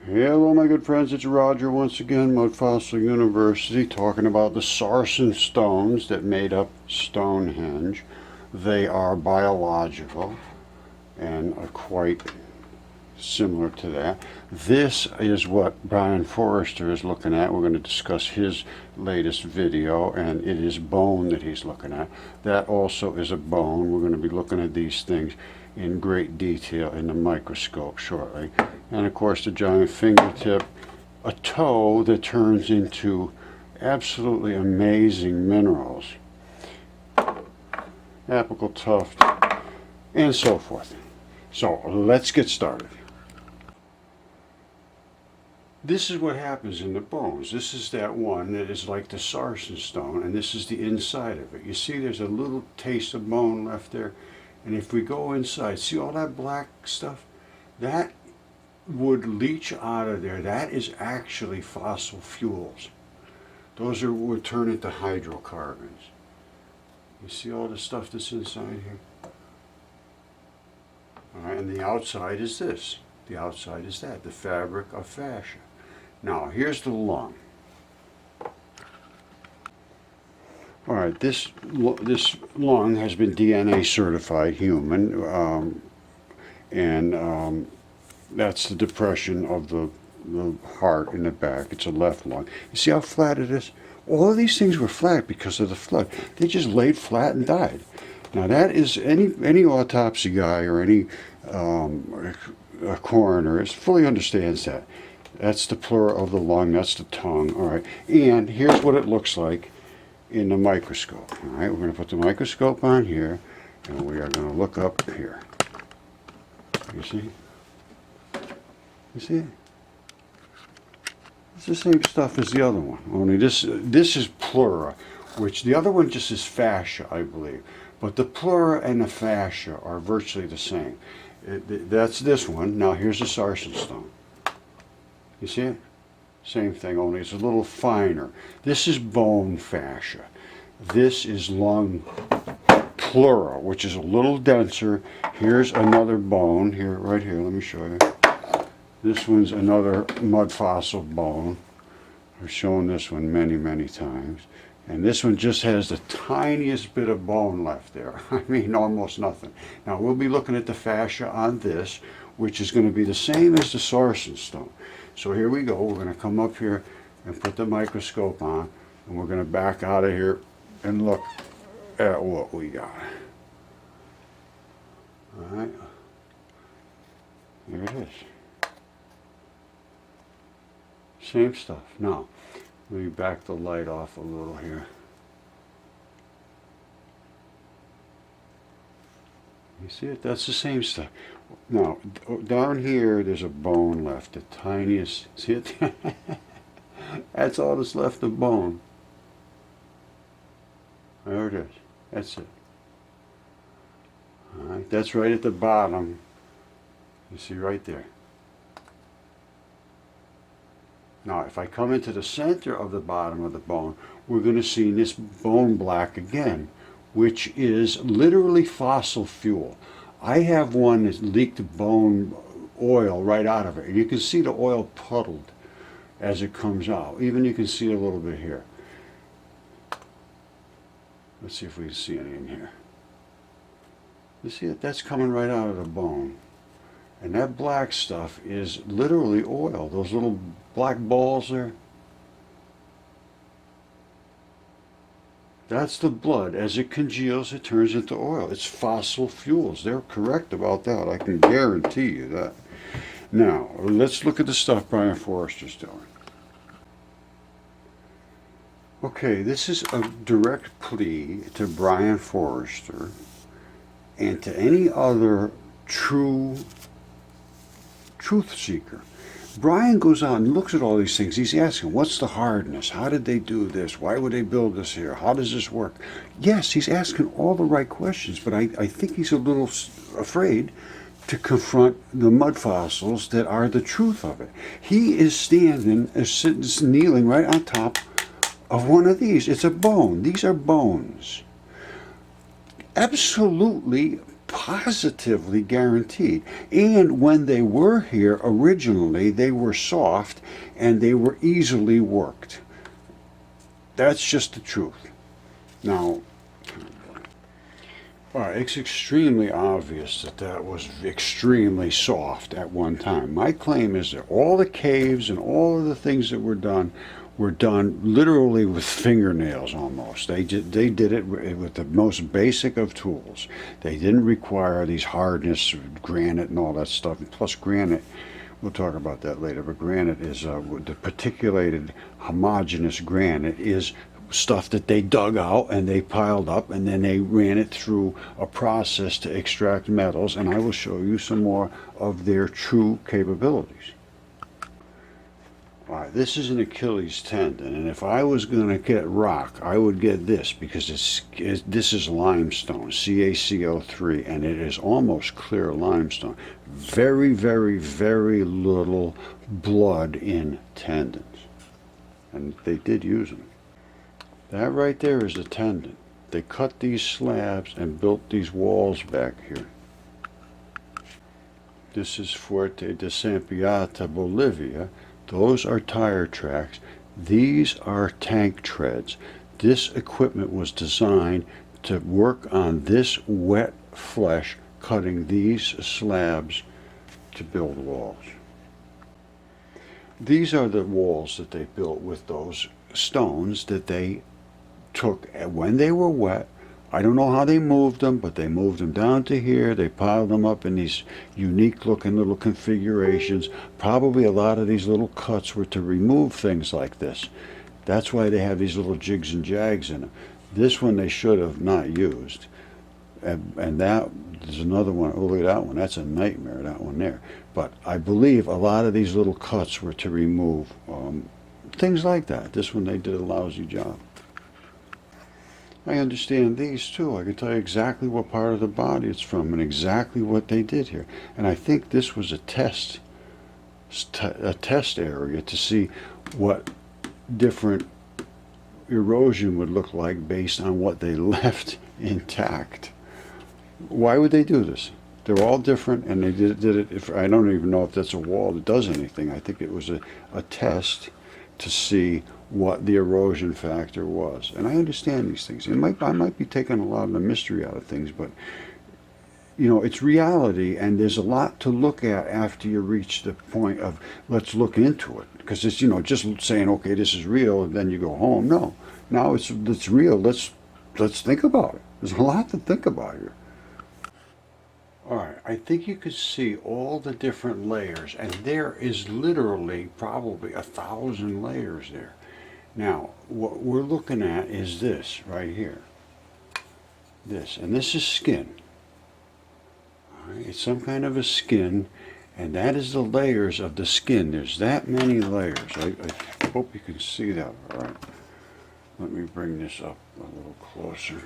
Hello my good friends, it's Roger once again, Mudfossil University, talking about the sarsen stones that made up Stonehenge. They are biological and are quite similar to that. This is what Brien Foerster is looking at. We're going to discuss his latest video, and it is bone that he's looking at. That also is a bone. We're going to be looking at these things in great detail in the microscope shortly. And of course the giant fingertip, a toe that turns into absolutely amazing minerals, apical tuft, and so forth. So let's get started. This is what happens in the bones. This is that one that is like the sarsen stone, and this is the inside of it. You see there's a little taste of bone left there. And if we go inside, see all that black stuff? That would leach out of there. That is actually fossil fuels. Those would turn into hydrocarbons. You see all the stuff that's inside here? All right, and the outside is this. The outside is that, the fabric of fascia. Now, here's the lung. All right, this lung has been DNA certified human, and that's the depression of the heart in the back. It's a left lung. You see how flat it is? All of these things were flat because of the flood. They just laid flat and died. Now that is, any autopsy guy or any a coroner fully understands that. That's the pleura of the lung. That's the tongue. All right, and here's what it looks like in the microscope. All right, we're going to put the microscope on here, and we are going to look up here. You see? You see it? It's the same stuff as the other one, only this is pleura, which the other one just is fascia, I believe. But the pleura and the fascia are virtually the same. That's this one. Now here's the sarsen stone. You see it? Same thing, only it's a little finer. This is bone fascia. This is lung pleura, which is a little denser. Here's another bone, here, right here, let me show you. This one's another mudfossil bone. I've shown this one many, many times. And this one just has the tiniest bit of bone left there. I mean, almost nothing. Now, we'll be looking at the fascia on this, which is going to be the same as the sarsen stone. So here we go. We're going to come up here and put the microscope on, and we're going to back out of here and look at what we got. All right. Here it is. Same stuff. Now, let me back the light off a little here. You see it? That's the same stuff. Now, down here, there's a bone left, the tiniest. See it? That's all that's left of bone. There it is. That's it. All right, that's right at the bottom. You see right there. Now, if I come into the center of the bottom of the bone, we're going to see this bone black again, which is literally fossil fuel. I have one that leaked bone oil right out of it, and you can see the oil puddled as it comes out. Even you can see a little bit here. Let's see if we can see any in here. You see it? That's coming right out of the bone. And that black stuff is literally oil. Those little black balls there. That's the blood. As it congeals, it turns into oil. It's fossil fuels. They're correct about that. I can guarantee you that. Now, let's look at the stuff Brien Foerster's doing. Okay, this is a direct plea to Brien Foerster and to any other true truth seeker. Brien goes out and looks at all these things. He's asking, what's the hardness? How did they do this? Why would they build this here? How does this work? Yes, he's asking all the right questions, but I think he's a little afraid to confront the mud fossils that are the truth of it. He is standing, sitting, kneeling right on top of one of these. It's a bone. These are bones. Absolutely positively guaranteed. And when they were here originally, they were soft and they were easily worked. That's just the truth. Now, it's extremely obvious that that was extremely soft at one time. My claim is that all the caves and all of the things that were done literally with fingernails almost. They did it with the most basic of tools. They didn't require these hardness, granite and all that stuff. And plus granite, we'll talk about that later, but granite is, the particulated homogeneous granite is stuff that they dug out and they piled up and then they ran it through a process to extract metals, and I will show you some more of their true capabilities. All right, this is an Achilles tendon, and if I was going to get rock, I would get this because this is limestone, CaCO3, and it is almost clear limestone. Very, very, very little blood in tendons, and they did use them. That right there is a tendon. They cut these slabs and built these walls back here. This is Fuerte de Sampiata, Bolivia. Those are tire tracks. These are tank treads. This equipment was designed to work on this wet flesh, cutting these slabs to build walls. These are the walls that they built with those stones that they took when they were wet. I don't know how they moved them, but they moved them down to here. They piled them up in these unique looking little configurations. Probably a lot of these little cuts were to remove things like this. That's why they have these little jigs and jags in them. This one they should have not used. And that, there's another one. Oh, look at that one. That's a nightmare, that one there. But I believe a lot of these little cuts were to remove things like that. This one they did a lousy job. I understand these too. I can tell you exactly what part of the body it's from and exactly what they did here. And I think this was a test area to see what different erosion would look like based on what they left intact. Why would they do this? They're all different, and they did it. I don't even know if that's a wall that does anything. I think it was a test to see what the erosion factor was. And I understand these things. I might be taking a lot of the mystery out of things, but you know, it's reality, and there's a lot to look at after you reach the point of let's look into it. Because it's, you know, just saying, okay, this is real, and then you go home. No, now it's real. Let's think about it. There's a lot to think about here. All right, I think you could see all the different layers, and there is literally probably 1,000 layers there. Now, what we're looking at is this right here. This, and this is skin. All right, it's some kind of a skin, and that is the layers of the skin. There's that many layers. I hope you can see that. All right, let me bring this up a little closer.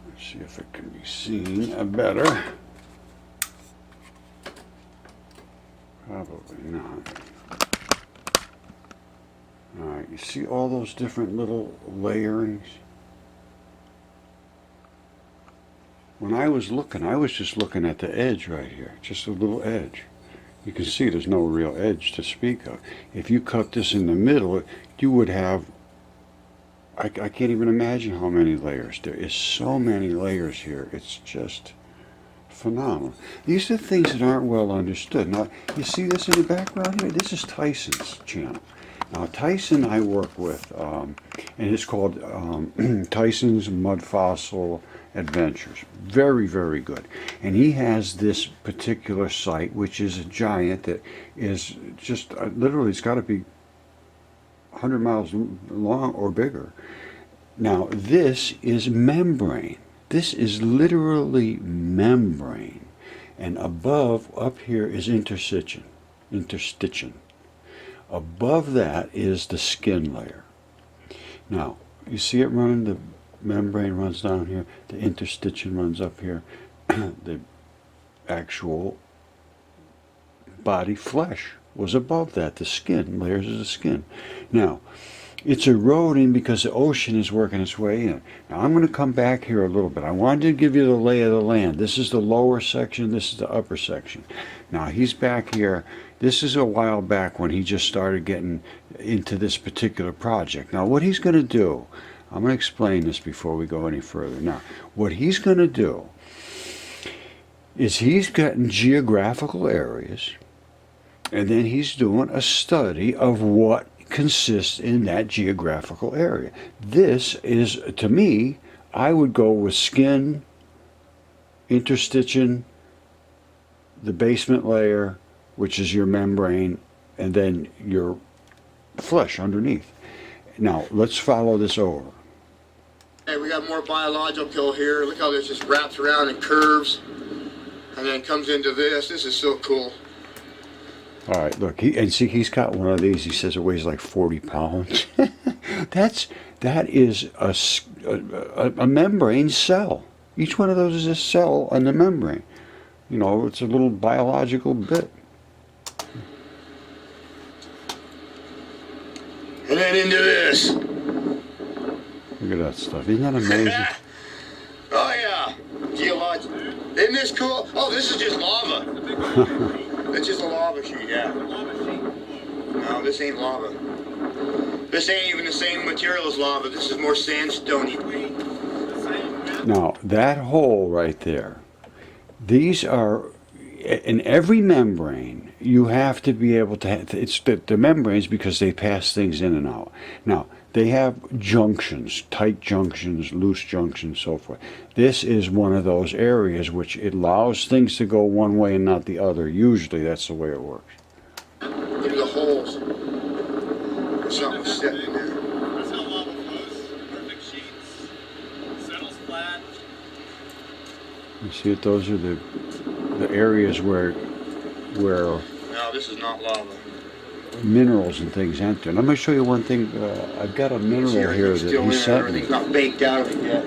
Let's see if it can be seen better. Probably not. All right, you see all those different little layerings? When I was looking, I was just looking at the edge right here, just a little edge. You can see there's no real edge to speak of. If you cut this in the middle, you would have, I can't even imagine how many layers. There is so many layers here. It's just phenomenal. These are things that aren't well understood. Now, you see this in the background here? This is Tyson's channel. Now, Tyson I work with, and it's called Tyson's Mudfossil Adventures. Very, very good. And he has this particular site, which is a giant that is just, literally, it's got to be 100 miles long or bigger. Now, this is membrane. This is literally membrane. And above, up here, is interstitium. Above that is the skin layer. Now, you see it running, the membrane runs down here, the interstitium runs up here, the actual body flesh was above that, the skin, layers of the skin. Now, It's eroding because the ocean is working its way in. Now I'm going to come back here a little bit. I wanted to give you the lay of the land. This is the lower section, this is the upper section. Now he's back here. This is a while back when he just started getting into this particular project. Now what he's going to do, I'm going to explain this before we go any further. Now what he's going to do is he's gotten geographical areas, and then he's doing a study of what consists in that geographical area. This is, to me, I would go with skin, interstition, the basement layer, which is your membrane, and then your flesh underneath. Now, let's follow this over. Hey, we got more biological here. Look how this just wraps around and curves, and then comes into this. This is so cool. All right, look, he's got one of these. He says it weighs like 40 pounds. that is a membrane cell. Each one of those is a cell on the membrane. You know, it's a little biological bit. And then into this. Look at that stuff. Isn't that amazing? Oh yeah, geologic. Isn't this cool? Oh, this is just lava. It's just a lava sheet, yeah. No, this ain't lava. This ain't even the same material as lava. This is more sandstone-y. Now, that hole right there, these are, in every membrane, you have to be able to, it's the membranes because they pass things in and out. Now, they have junctions, tight junctions, loose junctions, so forth. This is one of those areas which it allows things to go one way and not the other. Usually that's the way it works. Look at the holes. There's something sitting there. That's how lava flows. Perfect sheets. Settles flat. You see it? Those are the areas where No, this is not lava. minerals and things enter. And I'm going to show you one thing. I've got a mineral here that he sent me. Everything's not baked out of it yet.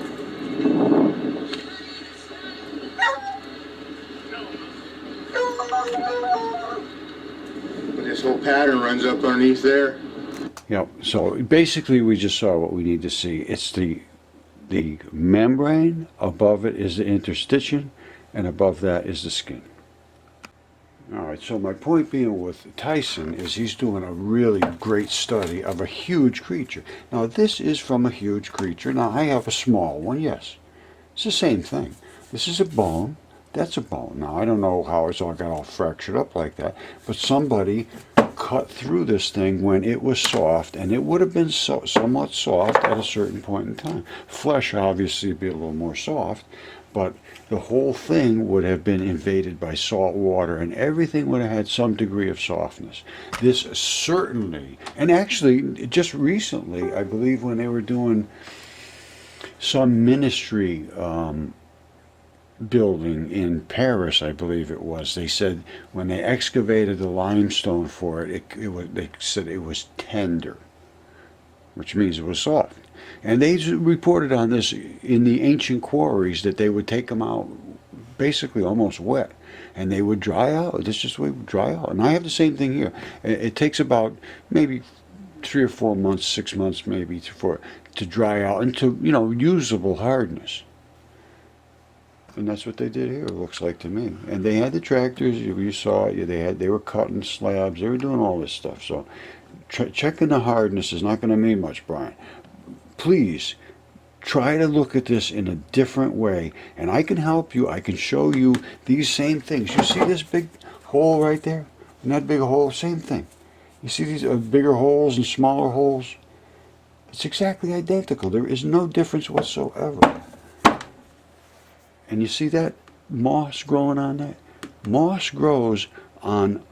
But this whole pattern runs up underneath there. Yep. So basically we just saw what we need to see. It's the membrane, above it is the interstition, and above that is the skin. All right, so my point being with Tyson is he's doing a really great study of a huge creature. Now this is from a huge creature. Now I have a small one, yes. It's the same thing. This is a bone, that's a bone. Now I don't know how it's all got all fractured up like that, but somebody cut through this thing when it was soft, and it would have been somewhat soft at a certain point in time. Flesh obviously would be a little more soft, but the whole thing would have been invaded by salt water, and everything would have had some degree of softness. This certainly, and actually just recently, I believe when they were doing some ministry building in Paris, I believe it was, they said when they excavated the limestone for it, they said it was tender, which means it was soft. And they reported on this in the ancient quarries that they would take them out basically almost wet, and they would dry out. This is just the way it would dry out. And I have the same thing here. It takes about maybe 3 or 4 months, 6 months maybe to dry out into, you know, usable hardness. And that's what they did here, it looks like to me. And they had the tractors, you saw it, they were cutting slabs, they were doing all this stuff. So checking the hardness is not going to mean much, Brian. Please try to look at this in a different way, and I can help you. I can show you these same things. You see this big hole right there? And that big hole, same thing. You see these bigger holes and smaller holes? It's exactly identical. There is no difference whatsoever. And you see that moss growing on that? Moss grows on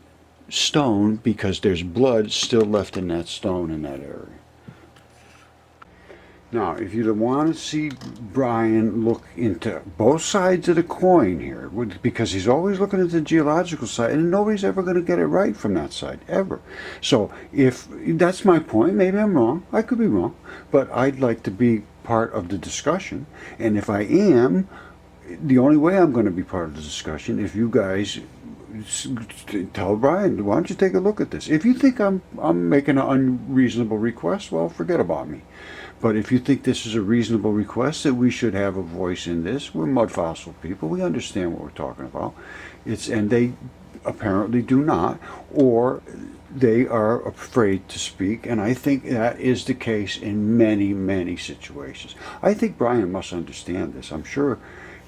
stone because there's blood still left in that stone in that area. Now, if you want to see Brian look into both sides of the coin here, because he's always looking at the geological side, and nobody's ever going to get it right from that side, ever. So, if that's my point, maybe I'm wrong, I could be wrong, but I'd like to be part of the discussion, and if I am, the only way I'm going to be part of the discussion, if you guys tell Brien, why don't you take a look at this? If you think I'm making an unreasonable request, well, forget about me. But if you think this is a reasonable request, that we should have a voice in this, we're Mudfossil people. We understand what we're talking about. And they apparently do not, or they are afraid to speak. And I think that is the case in many, many situations. I think Brien must understand this. I'm sure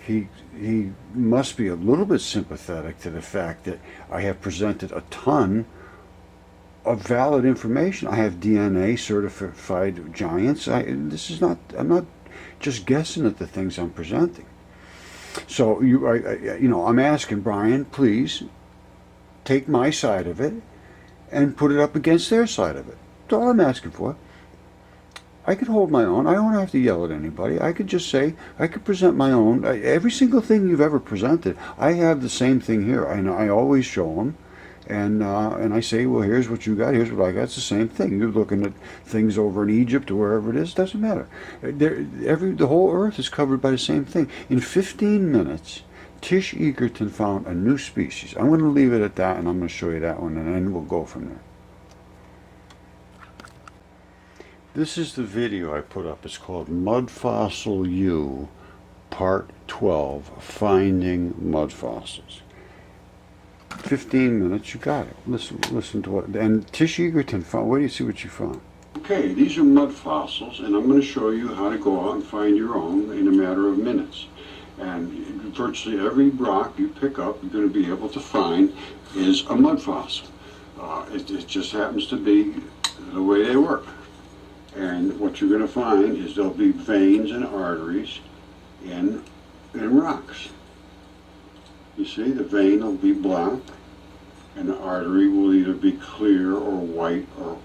he must be a little bit sympathetic to the fact that I have presented a ton of valid information. I have DNA certified giants. I'm not just guessing at the things I'm presenting. So I'm asking Brien, please take my side of it and put it up against their side of it. That's all I'm asking for. I could hold my own. I don't have to yell at anybody. I could just say, I could present my own. Every single thing you've ever presented, I have the same thing here. I always show them. And I say, well, here's what you got, here's what I got. It's the same thing. You're looking at things over in Egypt or wherever it is. It doesn't matter. The whole earth is covered by the same thing. In 15 minutes, Tish Egerton found a new species. I'm going to leave it at that, and I'm going to show you that one, and then we'll go from there. This is the video I put up. It's called Mudfossil U, Part 12, Finding Mudfossils. 15 minutes, you got it. Listen to what. And Tish Egerton found. Wait do you see what you found? Okay, these are mud fossils, and I'm going to show you how to go out and find your own in a matter of minutes. And virtually every rock you pick up, you're going to be able to find is a mud fossil. It just happens to be the way they work. And what you're going to find is there'll be veins and arteries in rocks. You see, the vein will be black, and the artery will either be clear or white or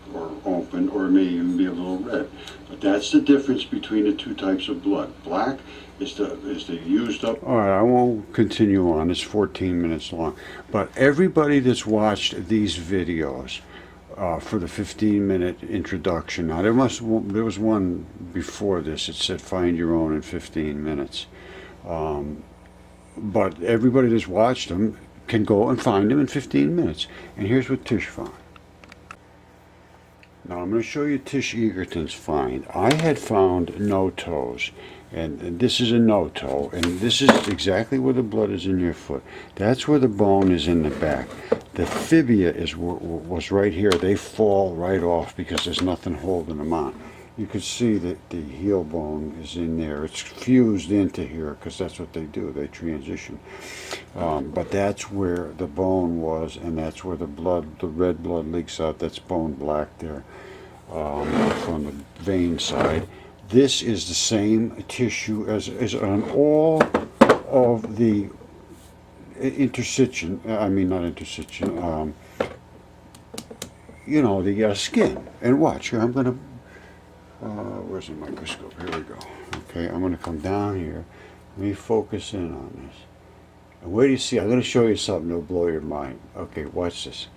open, or it may even be a little red. But that's the difference between the two types of blood. Black is the used up. All right, I won't continue on. It's 14 minutes long. But everybody that's watched these videos for the 15-minute introduction. Now, there was one before this. It said find your own in 15 minutes. But everybody that's watched them can go and find them in 15 minutes. And here's what Tish found. Now I'm going to show you Tish Egerton's find. I had found no-toes, and this is a no-toe, and this is exactly where the blood is in your foot. That's where the bone is in the back. The fibia was right here. They fall right off because there's nothing holding them on. You can see that the heel bone is in there. It's fused into here because that's what they do. They transition. But that's where the bone was, and that's where the red blood leaks out. That's bone black there from the vein side. This is the same tissue as on all of the interstitium. I mean, not interstitium. The skin. And watch here. I'm going to. Where's the microscope? Here we go. Okay, I'm going to come down here. Let me focus in on this. And wait till you see. I'm going to show you something that'll blow your mind. Okay, watch this.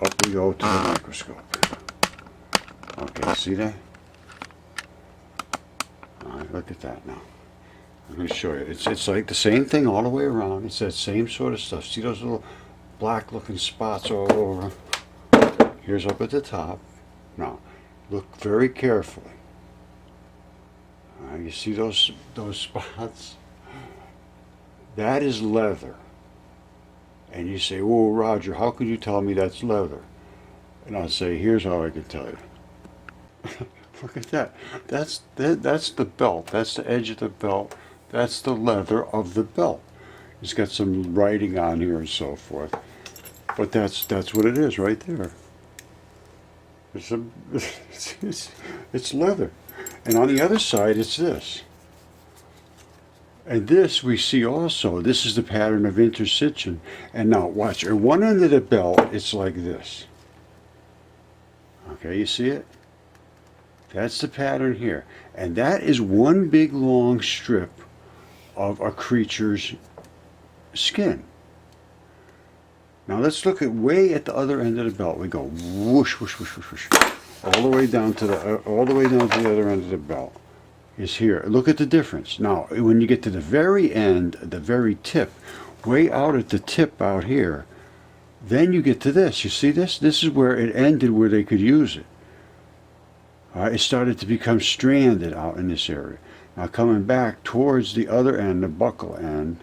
Up we go to the microscope. Okay, see that? All right, look at that now. I'm going to show you. It's like the same thing all the way around. It's that same sort of stuff. See those little black-looking spots all over? Here's up at the top. Now, look very carefully. You see those spots? That is leather. And you say, "Oh, Roger, how could you tell me that's leather?" And I'll say, "Here's how I can tell you." Look at that. That's the belt. That's the edge of the belt. That's the leather of the belt. It's got some writing on here and so forth. But that's what it is right there. It's leather. And on the other side, it's this. And this we see also. This is the pattern of interstitium. And now watch. At one end of the belt, it's like this. Okay, you see it? That's the pattern here. And that is one big long strip of a creature's skin. Now let's look way at the other end of the belt. We go whoosh, whoosh, whoosh, whoosh, whoosh, all the way down to the other end of the belt is here. Look at the difference. Now, when you get to the very end, the very tip, way out at the tip out here. Then you get to this. You see this? This is where it ended, where they could use it. It started to become stranded out in this area. Now coming back towards the other end, the buckle end,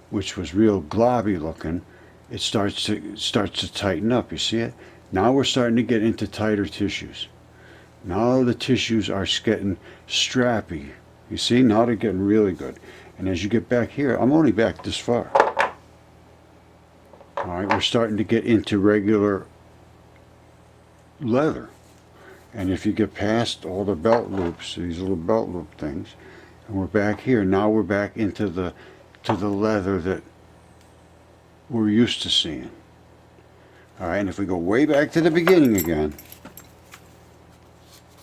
which was real globby looking, it starts to tighten up. You see it? Now we're starting to get into tighter tissues. Now the tissues are getting strappy. You see? Now they're getting really good. And as you get back here, I'm only back this far. All right, we're starting to get into regular leather. And if you get past all the belt loops, these little belt loop things, and we're back here, now we're back into the leather that we're used to seeing. All right, and if we go way back to the beginning again,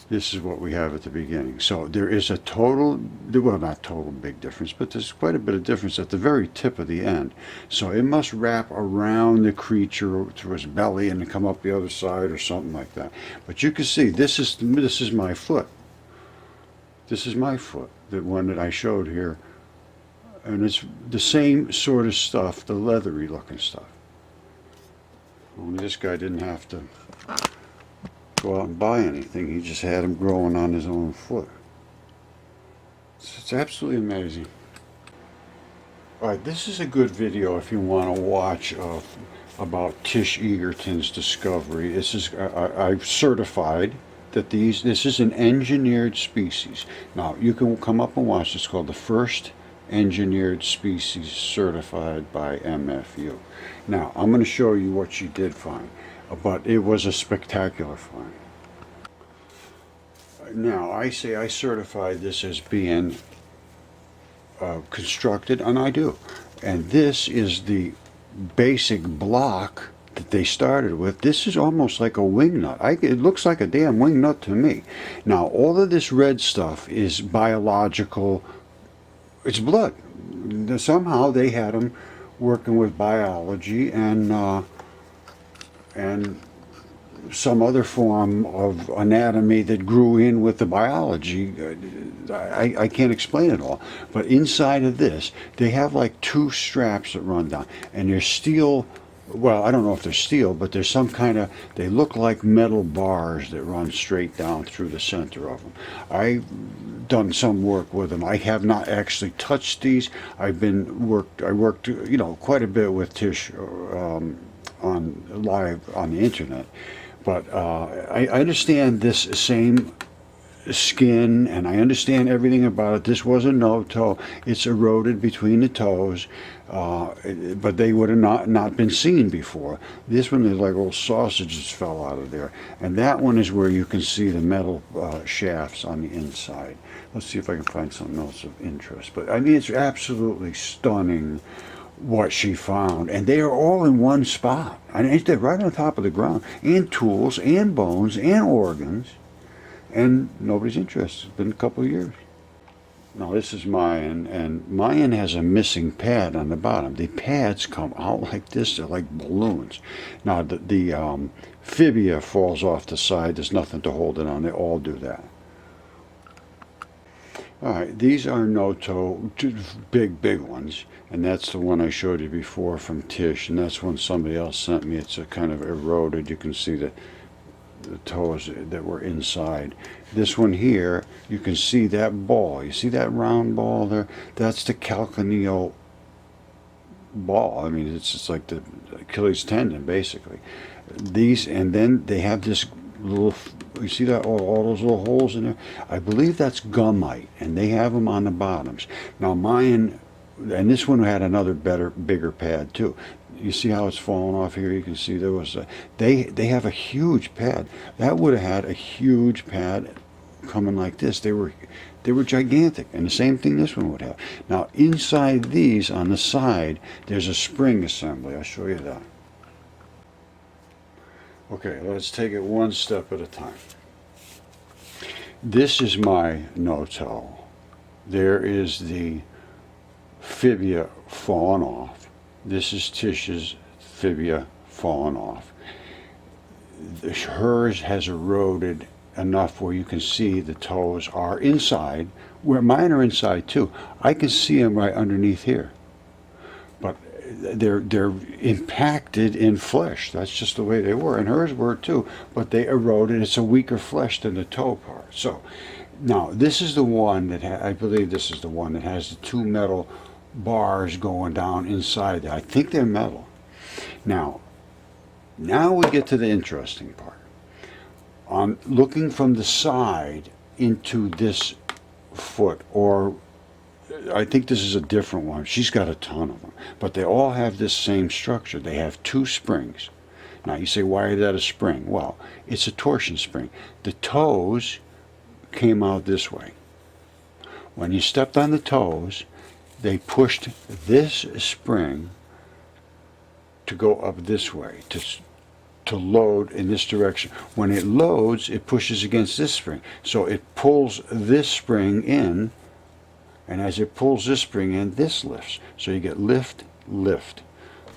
this is what we have at the beginning. So there is a total, well, not total big difference, but there's quite a bit of difference at the very tip of the end. So it must wrap around the creature through his belly and come up the other side or something like that. But you can see this is my foot. This is my foot, the one that I showed here. And it's the same sort of stuff, the leathery looking stuff. Only this guy didn't have to go out and buy anything. He just had them growing on his own foot. It's absolutely amazing. Alright, this is a good video if you want to watch about Tish Egerton's discovery. This is I've certified that this is an engineered species. Now you can come up and watch. It's called the first engineered species certified by MFU. Now I'm going to show you what she did find, but it was a spectacular find. Now I say I certified this as being constructed, and I do. And this is the basic block that they started with. This is almost like a wing nut. It looks like a damn wing nut to me. Now all of this red stuff is biological. It's blood. Somehow they had them working with biology and some other form of anatomy that grew in with the biology. I can't explain it all. But inside of this, they have like two straps that run down. And they're steel, well, I don't know if they're steel, but there's some kind of, they look like metal bars that run straight down through the center of them. I've done some work with them. I have not actually touched these. I worked, you know, quite a bit with Tish live on the internet. But I understand this same skin, and I understand everything about it. This was a no-toe. It's eroded between the toes, but they would have not been seen before. This one is like old sausages fell out of there. And that one is where you can see the metal shafts on the inside. Let's see if I can find something else of interest. But I mean, it's absolutely stunning what she found, and they are all in one spot. And they're right on top of the ground, and tools, and bones, and organs, and nobody's interested. It's been a couple of years. Now this is Mayan, and Mayan has a missing pad on the bottom. The pads come out like this. They're like balloons. Now the fibia falls off the side. There's nothing to hold it on. They all do that. Alright, these are no-toe, big ones, and that's the one I showed you before from Tish, and that's one somebody else sent me. It's a kind of eroded. You can see the toes that were inside. This one here, you can see that ball. You see that round ball there? That's the calcaneal ball. I mean, it's just like the Achilles tendon, basically. These, and then they have this little, you see that, all those little holes in there? I believe that's gumite, and they have them on the bottoms. Now mine, and this one had another bigger pad too. You see how it's falling off here? You can see there was a, they have a huge pad. That would have had a huge pad coming like this. They were gigantic, and the same thing this one would have. Now inside these, on the side, there's a spring assembly. I'll show you that. Okay, let's take it one step at a time. This is my no-toe. There is the fibia falling off. This is Tish's fibia falling off. Hers has eroded enough where you can see the toes are inside, where mine are inside too. I can see them right underneath here. But they're impacted in flesh. That's just the way they were, and hers were too. But they eroded. It's a weaker flesh than the toe part. So now this is the one that I believe this is the one that has the two metal bars going down inside there. I think they're metal. Now we get to the interesting part. On looking from the side into this foot, or I think this is a different one. She's got a ton of them, but they all have this same structure. They have two springs. Now you say, why is that a spring? Well, it's a torsion spring. The toes came out this way. When you stepped on the toes, they pushed this spring to go up this way, to load in this direction. When it loads, it pushes against this spring. So it pulls this spring in, and as it pulls this spring in, this lifts. So you get lift, lift,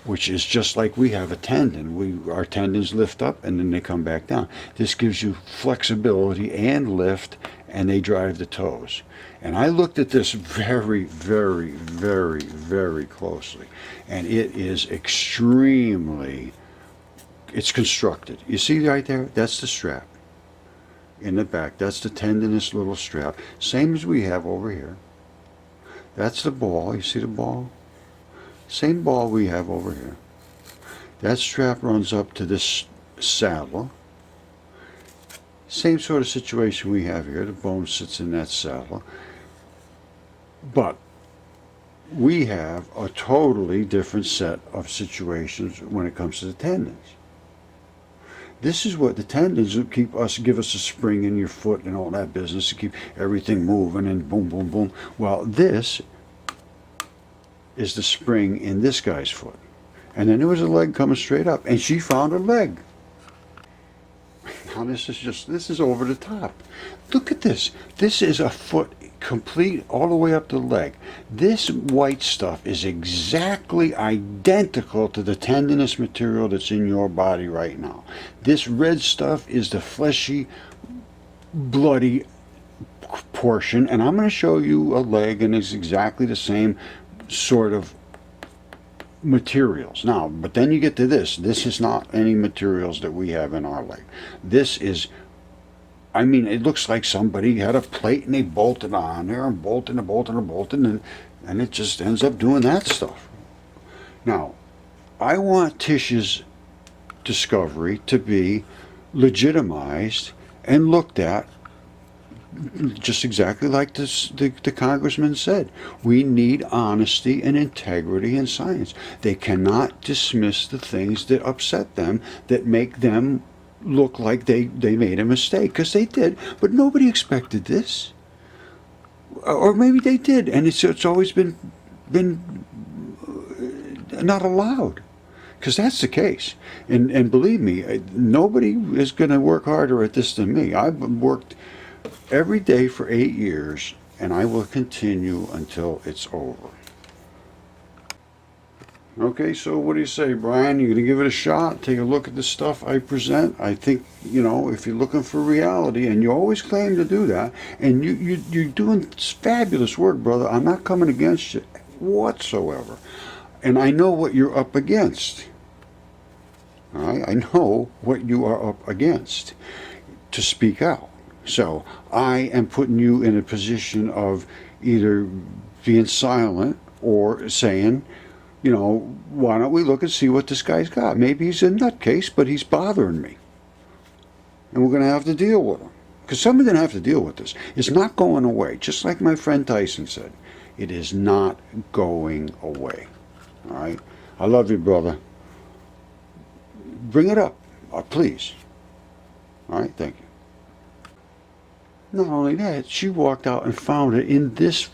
which is just like we have a tendon. Our tendons lift up and then they come back down. This gives you flexibility and lift, and they drive the toes. And I looked at this very, very, very, very closely, and it is extremely, it's constructed. You see right there? That's the strap in the back. That's the tendinous little strap, same as we have over here. That's the ball. You see the ball? Same ball we have over here. That strap runs up to this saddle. Same sort of situation we have here. The bone sits in that saddle. But we have a totally different set of situations when it comes to the tendons. This is what the tendons give us a spring in your foot and all that business to keep everything moving and boom, boom, boom. Well, this is the spring in this guy's foot. And then there was a leg coming straight up, and she found a leg. Now this is over the top. Look at this. This is a foot complete all the way up the leg. This white stuff is exactly identical to the tendinous material that's in your body right now. This red stuff is the fleshy, bloody portion, and I'm going to show you a leg, and it's exactly the same sort of materials. Now, but then you get to this. This is not any materials that we have in our leg. This is, I mean, it looks like somebody had a plate and they bolted on there and bolted and bolted and bolted, and it just ends up doing that stuff. Now, I want Tish's discovery to be legitimized and looked at just exactly like the congressman said. We need honesty and integrity in science. They cannot dismiss the things that upset them, that make them look like they made a mistake, because they did, but nobody expected this. Or maybe they did, and it's always been not allowed, because that's the case. And believe me, nobody is going to work harder at this than me. I've worked every day for 8 years, and I will continue until it's over. Okay, so what do you say, Brian? You're going to give it a shot? Take a look at the stuff I present? I think, you know, if you're looking for reality, and you always claim to do that, and you're doing fabulous work, brother. I'm not coming against you whatsoever. And I know what you're up against. All right? I know what you are up against to speak out. So I am putting you in a position of either being silent or saying, you know, why don't we look and see what this guy's got? Maybe he's a nutcase, but he's bothering me. And we're going to have to deal with him. Because somebody's going to have to deal with this. It's not going away. Just like my friend Tyson said, it is not going away. All right? I love you, brother. Bring it up, please. All right? Thank you. Not only that, she walked out and found it in this,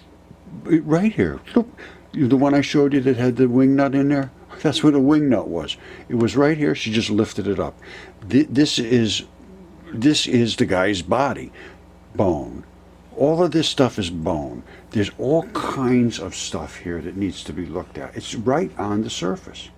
right here. Look, the one I showed you that had the wing nut in there? That's where the wing nut was. It was right here. She just lifted it up. This is the guy's body. Bone. All of this stuff is bone. There's all kinds of stuff here that needs to be looked at. It's right on the surface.